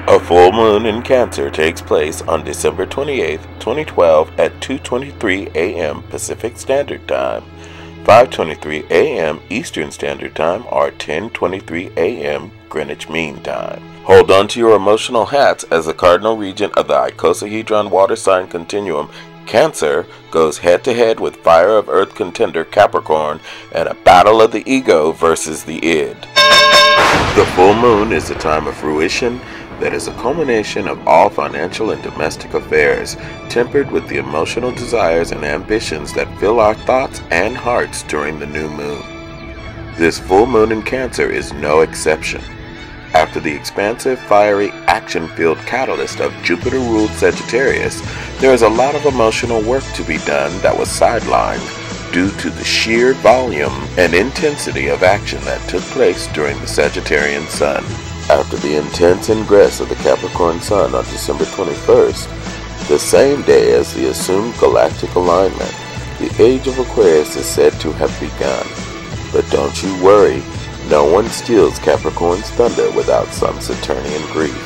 A full moon in Cancer takes place on December 28, 2012 at 2:23 a.m. Pacific Standard Time, 5:23 a.m. Eastern Standard Time, or 10:23 a.m. Greenwich Mean Time. Hold on to your emotional hats as the cardinal regent of the icosahedron water sign continuum, Cancer, goes head-to-head with Fire of Earth contender Capricorn and a battle of the ego versus the id. The full moon is a time of fruition that is a culmination of all financial and domestic affairs, tempered with the emotional desires and ambitions that fill our thoughts and hearts during the new moon. This full moon in Cancer is no exception. After the expansive, fiery, action-filled catalyst of Jupiter-ruled Sagittarius, there is a lot of emotional work to be done that was sidelined due to the sheer volume and intensity of action that took place during the Sagittarian Sun. After the intense ingress of the Capricorn Sun on December 21st, the same day as the assumed galactic alignment, the age of Aquarius is said to have begun. But don't you worry, no one steals Capricorn's thunder without some Saturnian grief.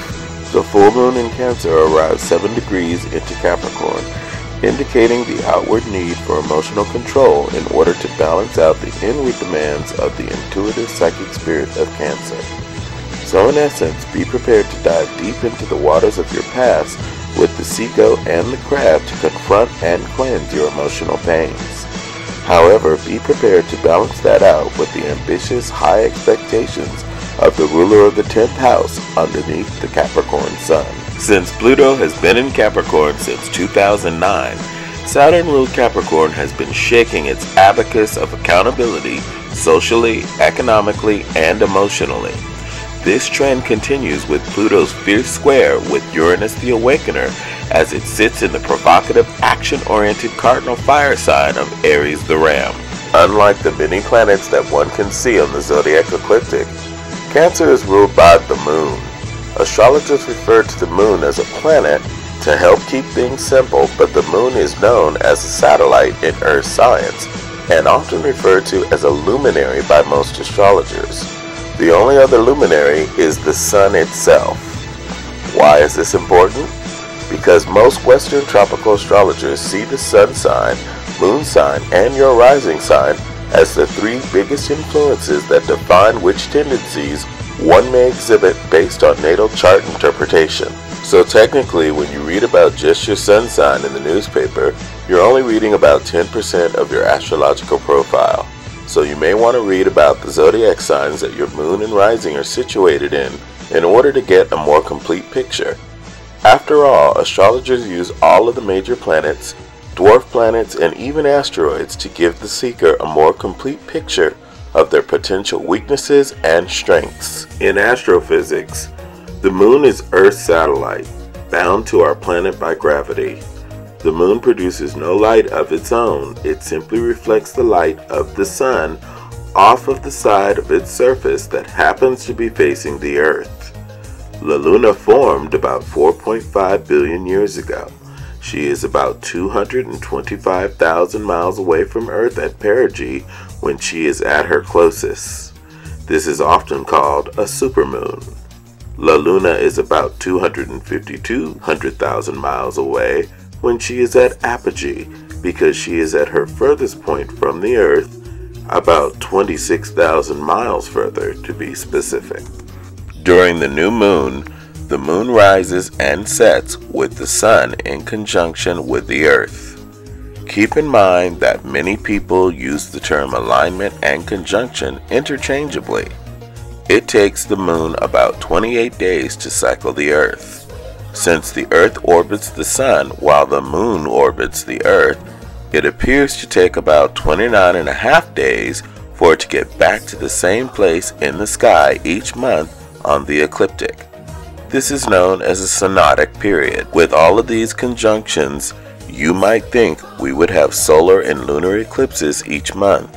The full moon in Cancer arrives 7 degrees into Capricorn, indicating the outward need for emotional control in order to balance out the inward demands of the intuitive psychic spirit of Cancer. So in essence, be prepared to dive deep into the waters of your past with the seagull and the crab to confront and cleanse your emotional pains. However, be prepared to balance that out with the ambitious, high expectations of the ruler of the 10th house underneath the Capricorn Sun. Since Pluto has been in Capricorn since 2009, Saturn-ruled Capricorn has been shaking its abacus of accountability socially, economically, and emotionally. This trend continues with Pluto's fierce square with Uranus the Awakener as it sits in the provocative, action-oriented cardinal fire sign of Aries the Ram. Unlike the many planets that one can see on the Zodiac ecliptic, Cancer is ruled by the Moon. Astrologers refer to the Moon as a planet to help keep things simple, but the Moon is known as a satellite in Earth science and often referred to as a luminary by most astrologers. The only other luminary is the Sun itself. Why is this important? Because most Western tropical astrologers see the Sun sign, Moon sign, and your rising sign as the 3 biggest influences that define which tendencies one may exhibit based on natal chart interpretation. So technically, when you read about just your Sun sign in the newspaper, you're only reading about 10% of your astrological profile. So you may want to read about the zodiac signs that your moon and rising are situated in order to get a more complete picture. After all, astrologers use all of the major planets, dwarf planets, and even asteroids to give the seeker a more complete picture of their potential weaknesses and strengths. In astrophysics, the moon is Earth's satellite, bound to our planet by gravity. The moon produces no light of its own. It simply reflects the light of the sun off of the side of its surface that happens to be facing the Earth. La Luna formed about 4.5 billion years ago. She is about 225,000 miles away from Earth at perigee when she is at her closest. This is often called a supermoon. La Luna is about 252,000 miles away when she is at apogee, because she is at her furthest point from the Earth, about 26,000 miles further to be specific. During the new moon, the moon rises and sets with the sun in conjunction with the Earth. Keep in mind that many people use the term alignment and conjunction interchangeably. It takes the moon about 28 days to cycle the Earth. Since the Earth orbits the Sun while the Moon orbits the Earth, it appears to take about 29.5 days for it to get back to the same place in the sky each month on the ecliptic. This is known as a synodic period. With all of these conjunctions, you might think we would have solar and lunar eclipses each month.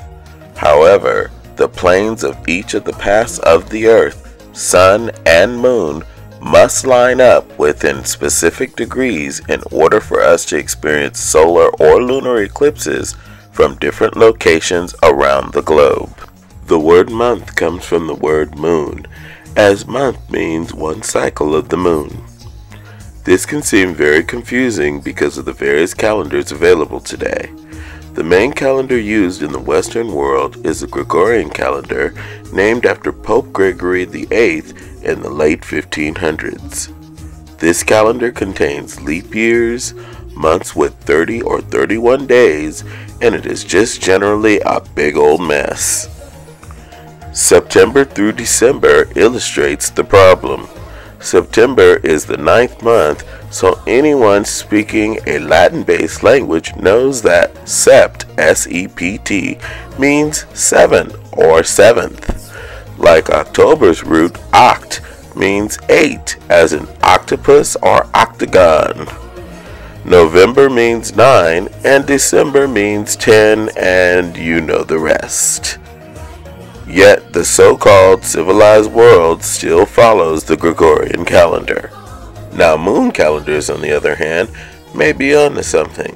However, the planes of each of the paths of the Earth, Sun, and Moon must line up within specific degrees in order for us to experience solar or lunar eclipses from different locations around the globe. The word month comes from the word moon, as month means one cycle of the moon. This can seem very confusing because of the various calendars available today. The main calendar used in the Western world is the Gregorian calendar, named after Pope Gregory VIII in the late 1500s. This calendar contains leap years, months with 30 or 31 days, and it is just generally a big old mess. September through December illustrates the problem. September is the 9th month, so anyone speaking a Latin-based language knows that sept, S-E-P-T, means 7 or 7th. Like October's root oct means 8, as in octopus or octagon. November means 9, and December means 10, and you know the rest. Yet the so-called civilized world still follows the Gregorian calendar. Now moon calendars, on the other hand, may be onto something.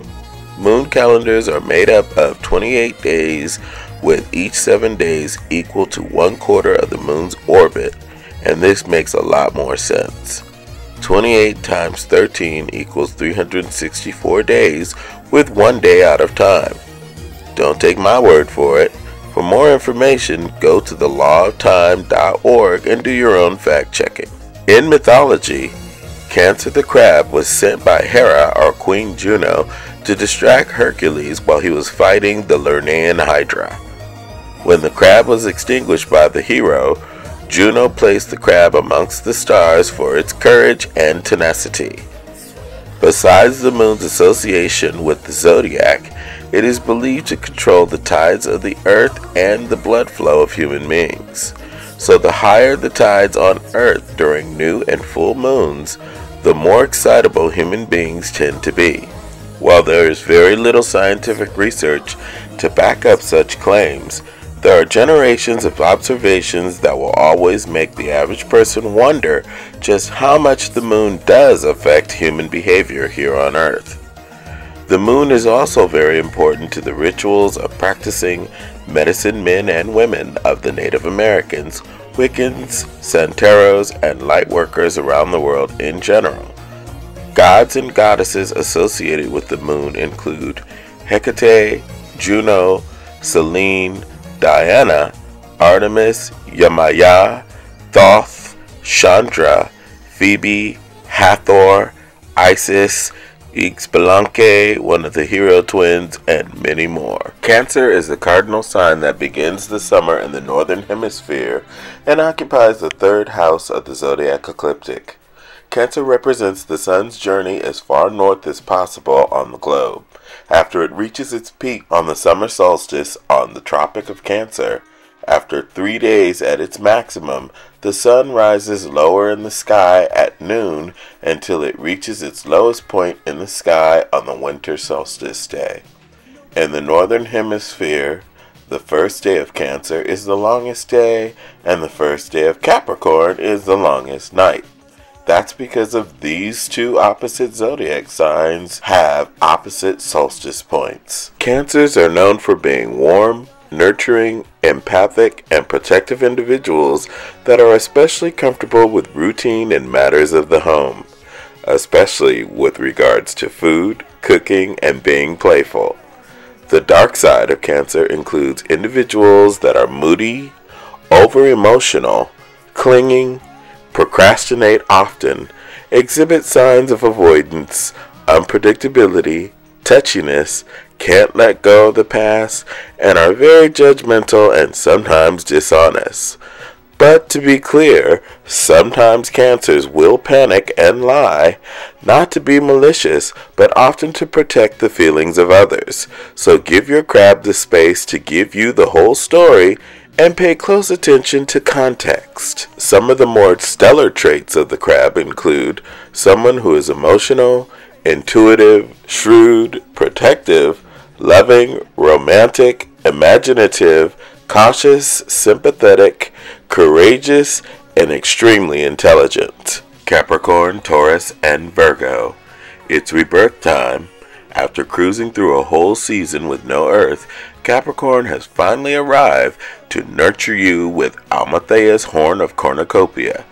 Moon calendars are made up of 28 days, with each 7 days equal to 1/4 of the moon's orbit, and this makes a lot more sense. 28 times 13 equals 364 days, with 1 day out of time. Don't take my word for it. For more information, go to thelawoftime.org and do your own fact-checking. In mythology, Cancer the crab was sent by Hera, or Queen Juno, to distract Hercules while he was fighting the Lernaean Hydra. When the crab was extinguished by the hero, Juno placed the crab amongst the stars for its courage and tenacity. Besides the moon's association with the Zodiac, it is believed to control the tides of the earth and the blood flow of human beings. So the higher the tides on earth during new and full moons, the more excitable human beings tend to be. While there is very little scientific research to back up such claims, there are generations of observations that will always make the average person wonder just how much the moon does affect human behavior here on earth. The moon is also very important to the rituals of practicing medicine men and women of the Native Americans, Wiccans, Santeros, and light workers around the world in general. Gods and goddesses associated with the moon include Hecate, Juno, Selene, Diana, Artemis, Yamaya, Thoth, Chandra, Phoebe, Hathor, Isis, Ixbalanque, one of the hero twins, and many more. Cancer is the cardinal sign that begins the summer in the northern hemisphere and occupies the 3rd house of the zodiac ecliptic. Cancer represents the sun's journey as far north as possible on the globe. After it reaches its peak on the summer solstice on the Tropic of Cancer, after 3 days at its maximum, the sun rises lower in the sky at noon until it reaches its lowest point in the sky on the winter solstice day. In the northern hemisphere, the first day of Cancer is the longest day, and the first day of Capricorn is the longest night. That's because of these two opposite zodiac signs have opposite solstice points. Cancers are known for being warm, nurturing, empathic, and protective individuals that are especially comfortable with routine and matters of the home, especially with regards to food, cooking, and being playful. The dark side of Cancer includes individuals that are moody, over-emotional, clinging, procrastinate often, exhibit signs of avoidance, unpredictability, touchiness, can't let go of the past, and are very judgmental and sometimes dishonest. But to be clear, sometimes Cancers will panic and lie, not to be malicious, but often to protect the feelings of others. So give your crab the space to give you the whole story and pay close attention to context. Some of the more stellar traits of the crab include someone who is emotional, intuitive, shrewd, protective, loving, romantic, imaginative, cautious, sympathetic, courageous, and extremely intelligent. Capricorn, Taurus, and Virgo. It's rebirth time. After cruising through a whole season with no Earth, Capricorn has finally arrived to nurture you with Amalthea's Horn of Cornucopia.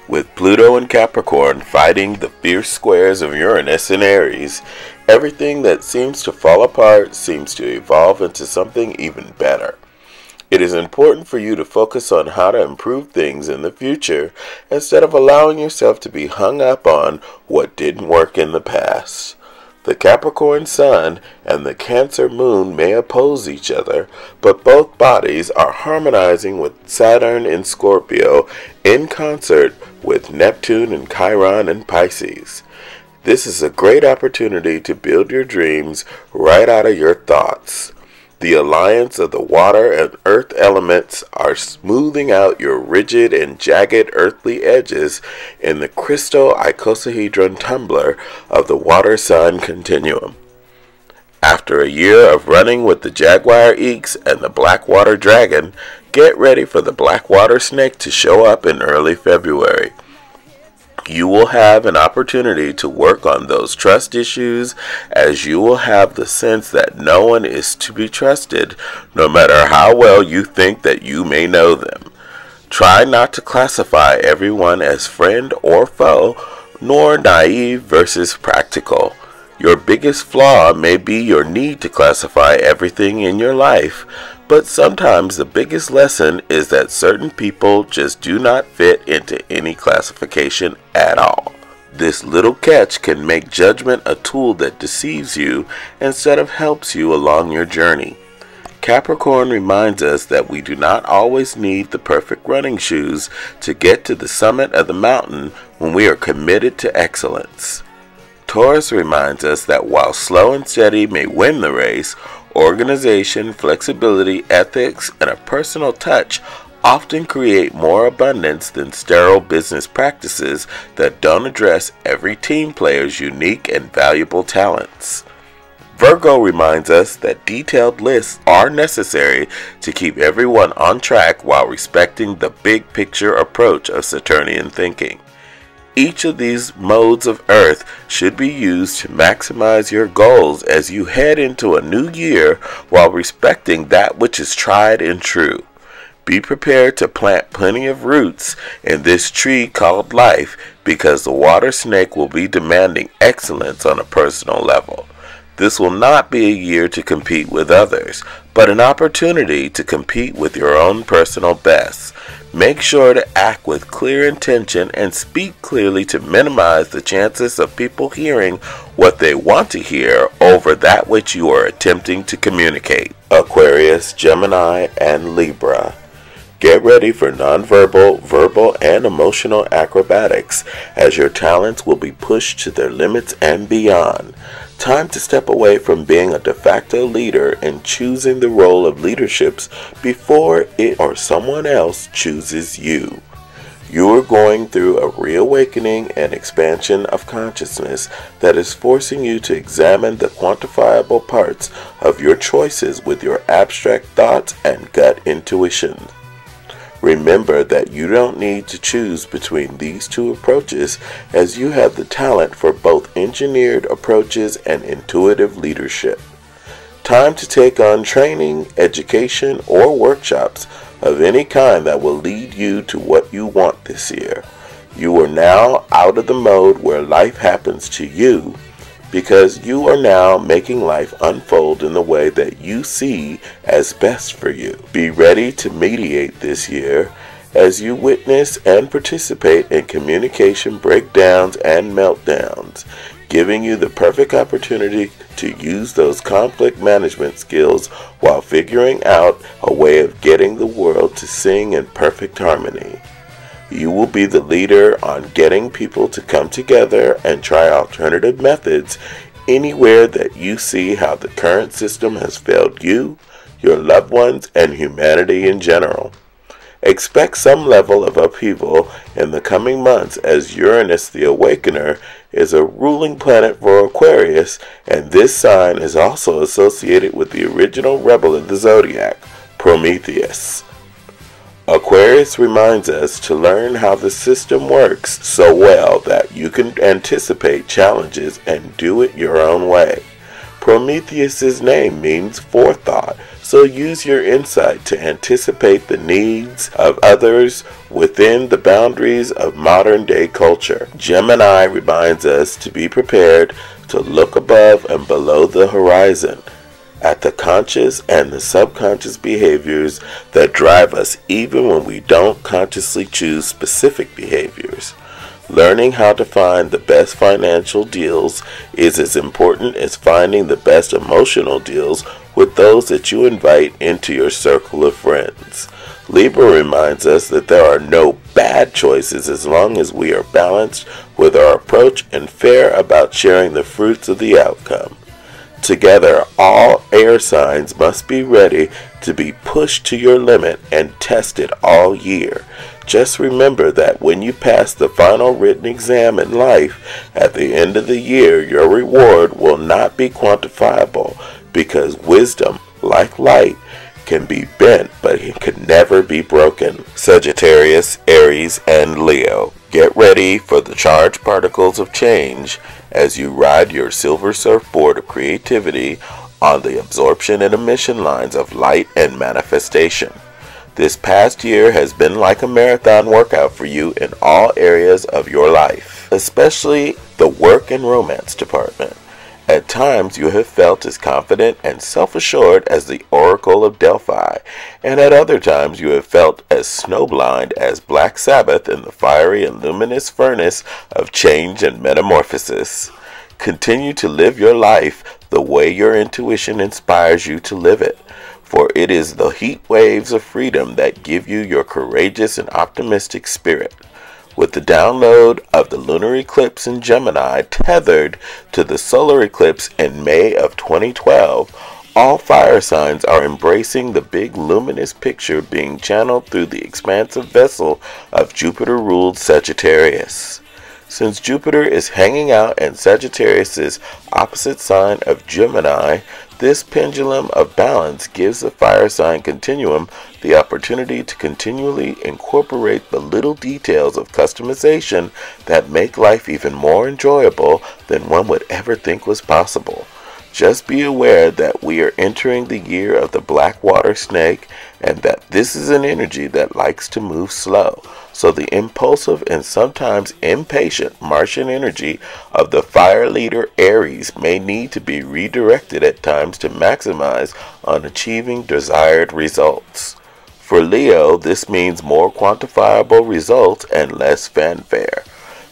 With Pluto and Capricorn fighting the fierce squares of Uranus and Aries, everything that seems to fall apart seems to evolve into something even better. It is important for you to focus on how to improve things in the future instead of allowing yourself to be hung up on what didn't work in the past. The Capricorn Sun and the Cancer Moon may oppose each other, but both bodies are harmonizing with Saturn in Scorpio in concert with Neptune and Chiron in Pisces. This is a great opportunity to build your dreams right out of your thoughts. The alliance of the water and earth elements are smoothing out your rigid and jagged earthly edges in the crystal icosahedron tumbler of the water sign continuum. After a year of running with the Jaguar Eeks and the Blackwater Dragon, get ready for the Blackwater Snake to show up in early February. You will have an opportunity to work on those trust issues, as you will have the sense that no one is to be trusted, no matter how well you think that you may know them. Try not to classify everyone as friend or foe, nor naive versus practical. Your biggest flaw may be your need to classify everything in your life, but sometimes the biggest lesson is that certain people just do not fit into any classification at all. This little catch can make judgment a tool that deceives you instead of helps you along your journey. Capricorn reminds us that we do not always need the perfect running shoes to get to the summit of the mountain when we are committed to excellence. Taurus reminds us that while slow and steady may win the race, organization, flexibility, ethics, and a personal touch often create more abundance than sterile business practices that don't address every team player's unique and valuable talents. Virgo reminds us that detailed lists are necessary to keep everyone on track while respecting the big picture approach of Saturnian thinking. Each of these modes of Earth should be used to maximize your goals as you head into a new year while respecting that which is tried and true. Be prepared to plant plenty of roots in this tree called life, because the water snake will be demanding excellence on a personal level. This will not be a year to compete with others, but an opportunity to compete with your own personal best. Make sure to act with clear intention and speak clearly to minimize the chances of people hearing what they want to hear over that which you are attempting to communicate. Aquarius, Gemini, and Libra. Get ready for nonverbal, verbal, and emotional acrobatics as your talents will be pushed to their limits and beyond. Time to step away from being a de facto leader and choosing the role of leadership before it or someone else chooses you. You are going through a reawakening and expansion of consciousness that is forcing you to examine the quantifiable parts of your choices with your abstract thoughts and gut intuition. Remember that you don't need to choose between these two approaches, as you have the talent for both engineered approaches and intuitive leadership. Time to take on training, education, or workshops of any kind that will lead you to what you want this year. You are now out of the mode where life happens to you, because you are now making life unfold in the way that you see as best for you. Be ready to mediate this year as you witness and participate in communication breakdowns and meltdowns, giving you the perfect opportunity to use those conflict management skills while figuring out a way of getting the world to sing in perfect harmony. You will be the leader on getting people to come together and try alternative methods anywhere that you see how the current system has failed you, your loved ones, and humanity in general. Expect some level of upheaval in the coming months, as Uranus the Awakener is a ruling planet for Aquarius, and this sign is also associated with the original rebel of the Zodiac, Prometheus. Aquarius reminds us to learn how the system works so well that you can anticipate challenges and do it your own way. Prometheus's name means forethought, so use your insight to anticipate the needs of others within the boundaries of modern-day culture. Gemini reminds us to be prepared to look above and below the horizon at the conscious and the subconscious behaviors that drive us even when we don't consciously choose specific behaviors. Learning how to find the best financial deals is as important as finding the best emotional deals with those that you invite into your circle of friends. Libra reminds us that there are no bad choices as long as we are balanced with our approach and fair about sharing the fruits of the outcome. Together, all air signs must be ready to be pushed to your limit and tested all year. Just remember that when you pass the final written exam in life, at the end of the year, your reward will not be quantifiable because wisdom, like light, can be bent but it can never be broken. Sagittarius, Aries, and Leo. Get ready for the charged particles of change as you ride your silver surfboard of creativity on the absorption and emission lines of light and manifestation. This past year has been like a marathon workout for you in all areas of your life, especially the work and romance department. At times you have felt as confident and self-assured as the Oracle of Delphi, and at other times you have felt as snowblind as Black Sabbath in the fiery and luminous furnace of change and metamorphosis. Continue to live your life the way your intuition inspires you to live it, for it is the heat waves of freedom that give you your courageous and optimistic spirit. With the download of the lunar eclipse in Gemini tethered to the solar eclipse in May of 2012, all fire signs are embracing the big luminous picture being channeled through the expansive vessel of Jupiter-ruled Sagittarius. Since Jupiter is hanging out in Sagittarius's opposite sign of Gemini, this pendulum of balance gives the fire sign continuum the opportunity to continually incorporate the little details of customization that make life even more enjoyable than one would ever think was possible. Just be aware that we are entering the year of the black water snake and that this is an energy that likes to move slow. So the impulsive and sometimes impatient Martian energy of the fire leader Aries may need to be redirected at times to maximize on achieving desired results. For Leo, this means more quantifiable results and less fanfare.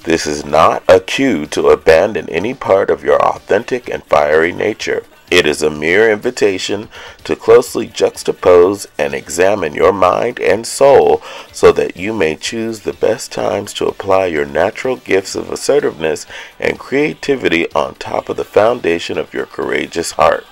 This is not a cue to abandon any part of your authentic and fiery nature. It is a mere invitation to closely juxtapose and examine your mind and soul so that you may choose the best times to apply your natural gifts of assertiveness and creativity on top of the foundation of your courageous heart.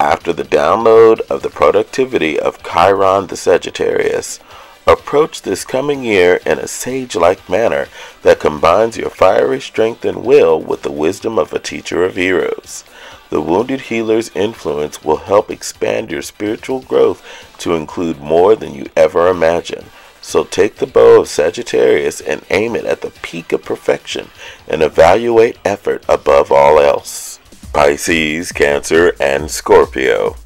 After the download of the productivity of Chiron the Sagittarius, approach this coming year in a sage-like manner that combines your fiery strength and will with the wisdom of a teacher of heroes. The Wounded Healer's influence will help expand your spiritual growth to include more than you ever imagined. So take the bow of Sagittarius and aim it at the peak of perfection and evaluate effort above all else. Pisces, Cancer, and Scorpio.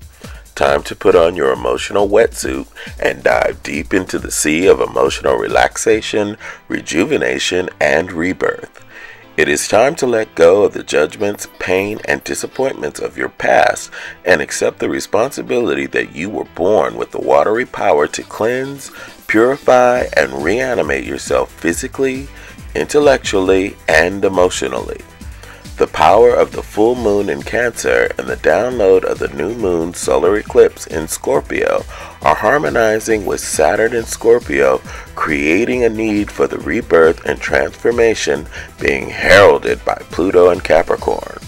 Time to put on your emotional wetsuit and dive deep into the sea of emotional relaxation, rejuvenation, and rebirth. It is time to let go of the judgments, pain, and disappointments of your past and accept the responsibility that you were born with the watery power to cleanse, purify, and reanimate yourself physically, intellectually, and emotionally. The power of the full moon in Cancer and the download of the new moon solar eclipse in Scorpio are harmonizing with Saturn in Scorpio, creating a need for the rebirth and transformation being heralded by Pluto in Capricorn.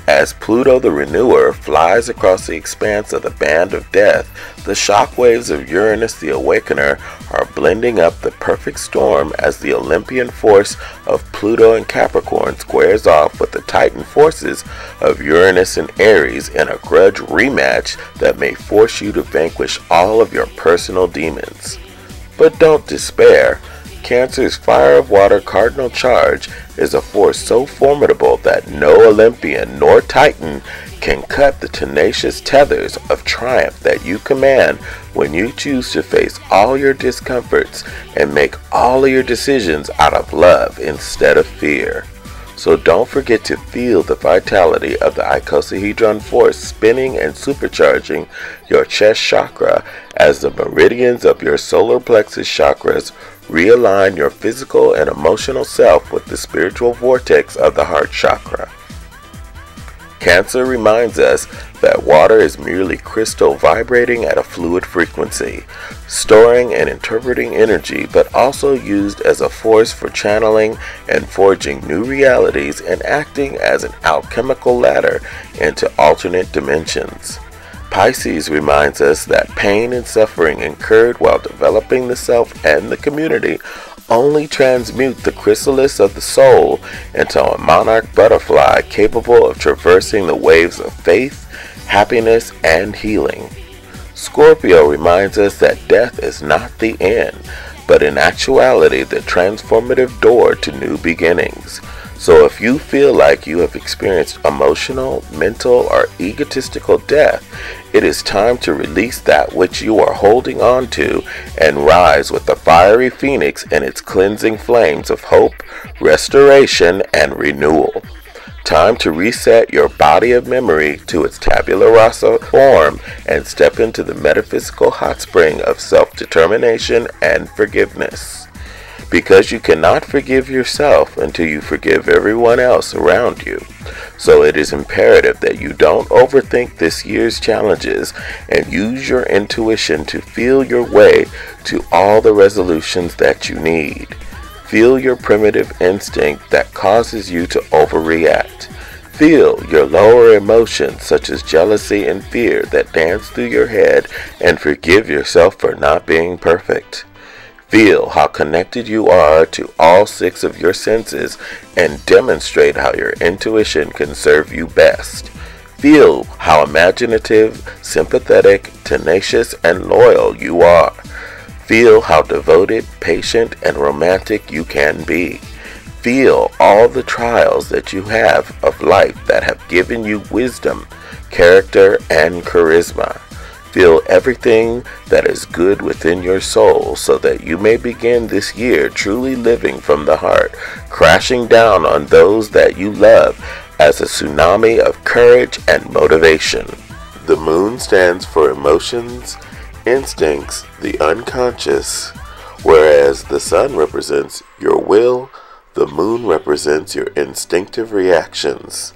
As Pluto the Renewer flies across the expanse of the Band of Death, the shockwaves of Uranus the Awakener are blending up the perfect storm as the Olympian force of Pluto and Capricorn squares off with the Titan forces of Uranus and Aries in a grudge rematch that may force you to vanquish all of your personal demons. But don't despair. Cancer's fire of water cardinal charge is a force so formidable that no Olympian nor Titan can cut the tenacious tethers of triumph that you command when you choose to face all your discomforts and make all of your decisions out of love instead of fear. So don't forget to feel the vitality of the icosahedron force spinning and supercharging your chest chakra as the meridians of your solar plexus chakras realign your physical and emotional self with the spiritual vortex of the heart chakra. Cancer reminds us that water is merely crystal vibrating at a fluid frequency, storing and interpreting energy, but also used as a force for channeling and forging new realities and acting as an alchemical ladder into alternate dimensions. Pisces reminds us that pain and suffering incurred while developing the self and the community only transmute the chrysalis of the soul into a monarch butterfly capable of traversing the waves of faith, happiness, and healing. Scorpio reminds us that death is not the end, but in actuality the transformative door to new beginnings. So if you feel like you have experienced emotional, mental, or egotistical death, it is time to release that which you are holding on to and rise with the fiery phoenix and its cleansing flames of hope, restoration, and renewal. Time to reset your body of memory to its tabula rasa form and step into the metaphysical hot spring of self-determination and forgiveness. Because you cannot forgive yourself until you forgive everyone else around you. So it is imperative that you don't overthink this year's challenges and use your intuition to feel your way to all the resolutions that you need. Feel your primitive instinct that causes you to overreact. Feel your lower emotions such as jealousy and fear that dance through your head and forgive yourself for not being perfect. Feel how connected you are to all 6 of your senses and demonstrate how your intuition can serve you best. Feel how imaginative, sympathetic, tenacious, and loyal you are. Feel how devoted, patient, and romantic you can be. Feel all the trials that you have of life that have given you wisdom, character, and charisma. Feel everything that is good within your soul so that you may begin this year truly living from the heart, crashing down on those that you love as a tsunami of courage and motivation. The moon stands for emotions, instincts, the unconscious, whereas the sun represents your will, the moon represents your instinctive reactions.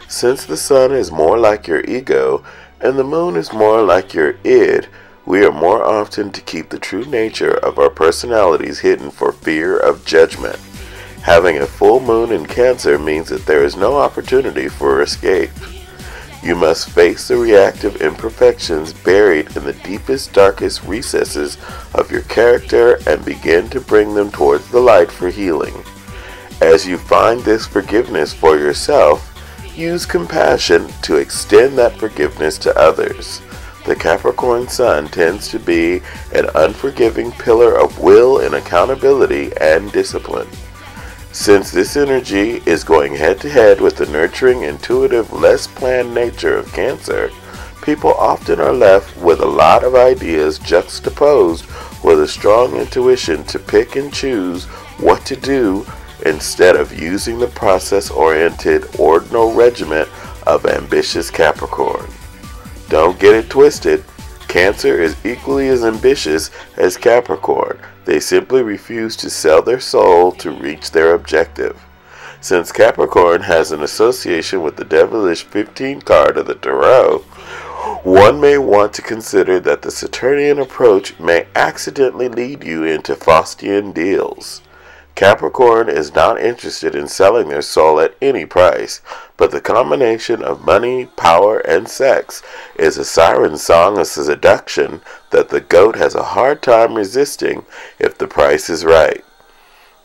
Since the sun is more like your ego, and the moon is more like your id, we are more often to keep the true nature of our personalities hidden for fear of judgment. Having a full moon in Cancer means that there is no opportunity for escape. You must face the reactive imperfections buried in the deepest, darkest recesses of your character and begin to bring them towards the light for healing. As you find this forgiveness for yourself, use compassion to extend that forgiveness to others. The Capricorn Sun tends to be an unforgiving pillar of will and accountability and discipline. Since this energy is going head-to-head with the nurturing, intuitive, less planned nature of Cancer, people often are left with a lot of ideas juxtaposed with a strong intuition to pick and choose what to do instead of using the process-oriented ordinal regiment of ambitious Capricorn. Don't get it twisted. Cancer is equally as ambitious as Capricorn. They simply refuse to sell their soul to reach their objective. Since Capricorn has an association with the devilish 15 card of the Tarot, one may want to consider that the Saturnian approach may accidentally lead you into Faustian deals. Capricorn is not interested in selling their soul at any price, but the combination of money, power, and sex is a siren song of seduction that the goat has a hard time resisting if the price is right.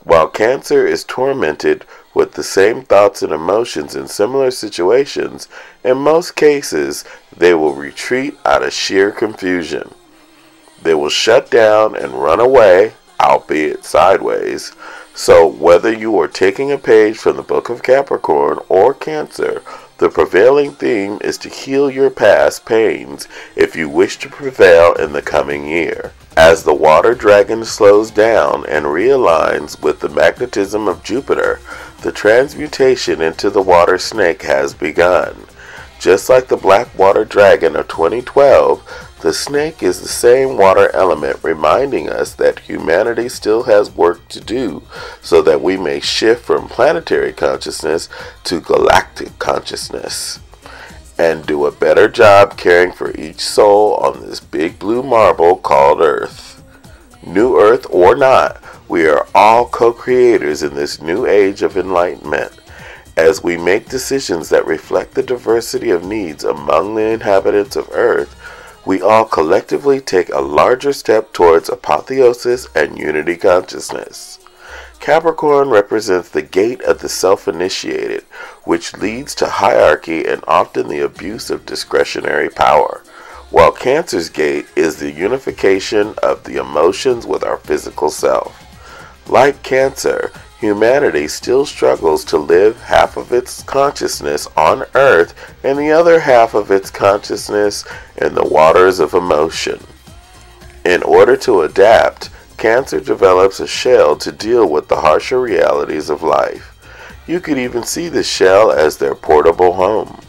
While Cancer is tormented with the same thoughts and emotions in similar situations, in most cases they will retreat out of sheer confusion. They will shut down and run away, albeit sideways. So whether you are taking a page from the Book of Capricorn or Cancer, the prevailing theme is to heal your past pains if you wish to prevail in the coming year. As the water dragon slows down and realigns with the magnetism of Jupiter, the transmutation into the water snake has begun. Just like the black water dragon of 2012, the snake is the same water element, reminding us that humanity still has work to do so that we may shift from planetary consciousness to galactic consciousness and do a better job caring for each soul on this big blue marble called Earth. New Earth or not, we are all co-creators in this new age of enlightenment. As we make decisions that reflect the diversity of needs among the inhabitants of Earth, we all collectively take a larger step towards apotheosis and unity consciousness. Capricorn represents the gate of the self-initiated, which leads to hierarchy and often the abuse of discretionary power, while Cancer's gate is the unification of the emotions with our physical self. Like Cancer, humanity still struggles to live half of its consciousness on Earth and the other half of its consciousness in the waters of emotion. In order to adapt, Cancer develops a shell to deal with the harsher realities of life. You could even see the shell as their portable home.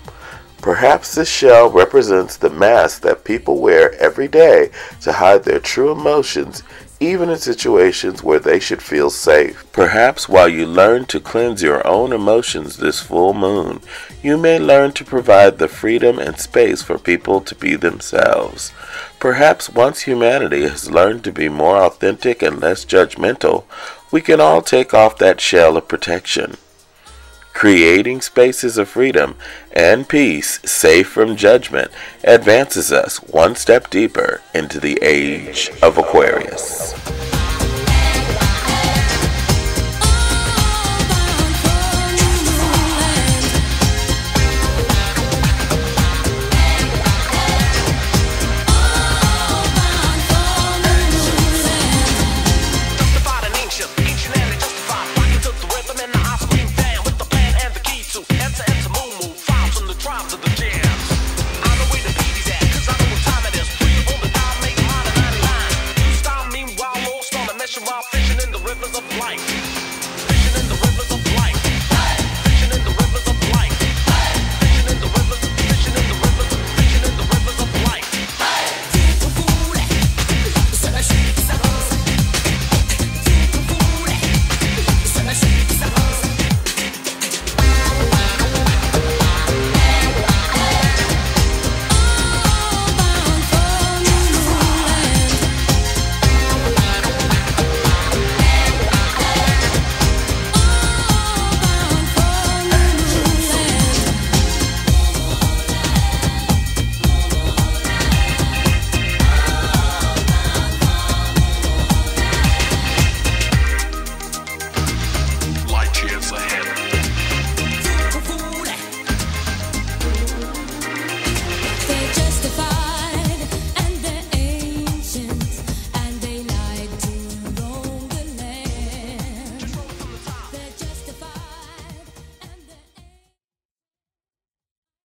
Perhaps this shell represents the mask that people wear every day to hide their true emotions, even in situations where they should feel safe. Perhaps while you learn to cleanse your own emotions this full moon, you may learn to provide the freedom and space for people to be themselves. Perhaps once humanity has learned to be more authentic and less judgmental, we can all take off that shell of protection. Creating spaces of freedom and peace safe from judgment advances us one step deeper into the age of Aquarius. Fishing in the rivers of life.